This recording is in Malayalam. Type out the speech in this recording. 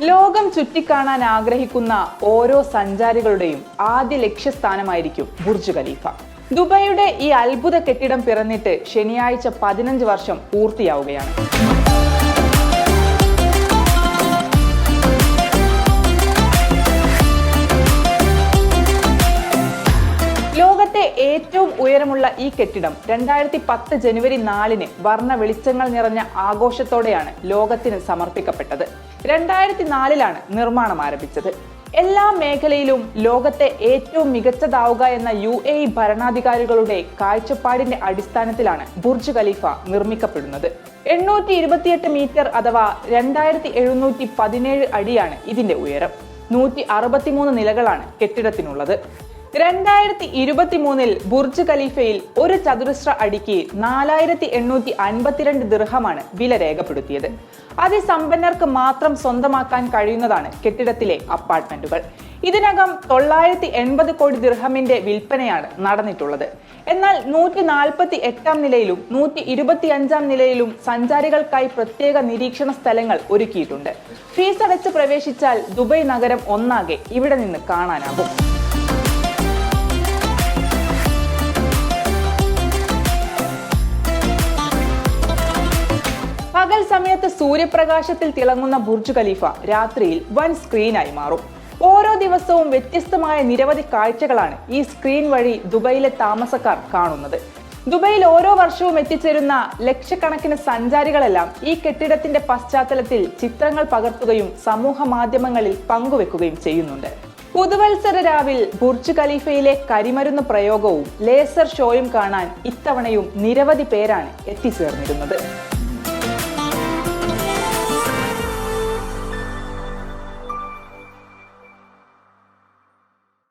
ലോകം ചുറ്റിക്കാണാൻ ആഗ്രഹിക്കുന്ന ഓരോ സഞ്ചാരികളുടെയും ആദ്യ ലക്ഷ്യസ്ഥാനമായിരിക്കും ബുർജ് ഖലീഫ. ദുബൈയുടെ ഈ അത്ഭുത കെട്ടിടം പിറന്നിട്ട് ശനിയാഴ്ച 15 വർഷം പൂർത്തിയാവുകയാണ്. ലോകത്തെ ഏറ്റവും ഉയരമുള്ള ഈ കെട്ടിടം 2010 ജനുവരി 4-ന് വർണ്ണ വെളിച്ചങ്ങൾ നിറഞ്ഞ ആഘോഷത്തോടെയാണ് ലോകത്തിന് സമർപ്പിക്കപ്പെട്ടത്. 2004-ലാണ് നിർമ്മാണം ആരംഭിച്ചത്. എല്ലാ മേഖലയിലും ലോകത്തെ ഏറ്റവും മികച്ചതാവുക എന്ന UAE ഭരണാധികാരികളുടെ കാഴ്ചപ്പാടിന്റെ അടിസ്ഥാനത്തിലാണ് ബുർജ് ഖലീഫ നിർമ്മിക്കപ്പെടുന്നത്. 828 മീറ്റർ അഥവാ 2717 അടിയാണ് ഇതിന്റെ ഉയരം. 163 നിലകളാണ് കെട്ടിടത്തിനുള്ളത്. 2023-ൽ ബുർജ് ഖലീഫയിൽ ഒരു ചതുരശ്ര അടിക്ക് 4852 ദിർഹമാണ് വില രേഖപ്പെടുത്തിയത്. അതിസമ്പന്നർക്ക് മാത്രം സ്വന്തമാക്കാൻ കഴിയുന്നതാണ് കെട്ടിടത്തിലെ അപ്പാർട്ട്മെന്റുകൾ. ഇതിനകം 980 കോടി ദിർഹമിന്റെ വിൽപ്പനയാണ് നടന്നിട്ടുള്ളത്. എന്നാൽ 148-ാം നിലയിലും 125-ാം നിലയിലും സഞ്ചാരികൾക്കായി പ്രത്യേക നിരീക്ഷണ സ്ഥലങ്ങൾ ഒരുക്കിയിട്ടുണ്ട്. ഫീസ് അടച്ച് പ്രവേശിച്ചാൽ ദുബൈ നഗരം ഒന്നാകെ ഇവിടെ നിന്ന് കാണാനാകും. പകൽ സമയത്ത് സൂര്യപ്രകാശത്തിൽ തിളങ്ങുന്ന ബുർജ് ഖലീഫ രാത്രിയിൽ വൻ സ്ക്രീനായി മാറും. ഓരോ ദിവസവും വ്യത്യസ്തമായ നിരവധി കാഴ്ചകളാണ് ഈ സ്ക്രീൻ വഴി ദുബൈയിലെ താമസക്കാർ കാണുന്നത്. ദുബൈയിൽ ഓരോ വർഷവും എത്തിച്ചേരുന്ന ലക്ഷക്കണക്കിന് സഞ്ചാരികളെല്ലാം ഈ കെട്ടിടത്തിന്റെ പശ്ചാത്തലത്തിൽ ചിത്രങ്ങൾ പകർത്തുകയും സമൂഹ മാധ്യമങ്ങളിൽ പങ്കുവെക്കുകയും ചെയ്യുന്നുണ്ട്. പുതുവത്സര രാവിൽ ബുർജ് ഖലീഫയിലെ കരിമരുന്ന് പ്രയോഗവും ലേസർ ഷോയും കാണാൻ ഇത്തവണയും നിരവധി പേരാണ് എത്തിച്ചേർന്നിരുന്നത്.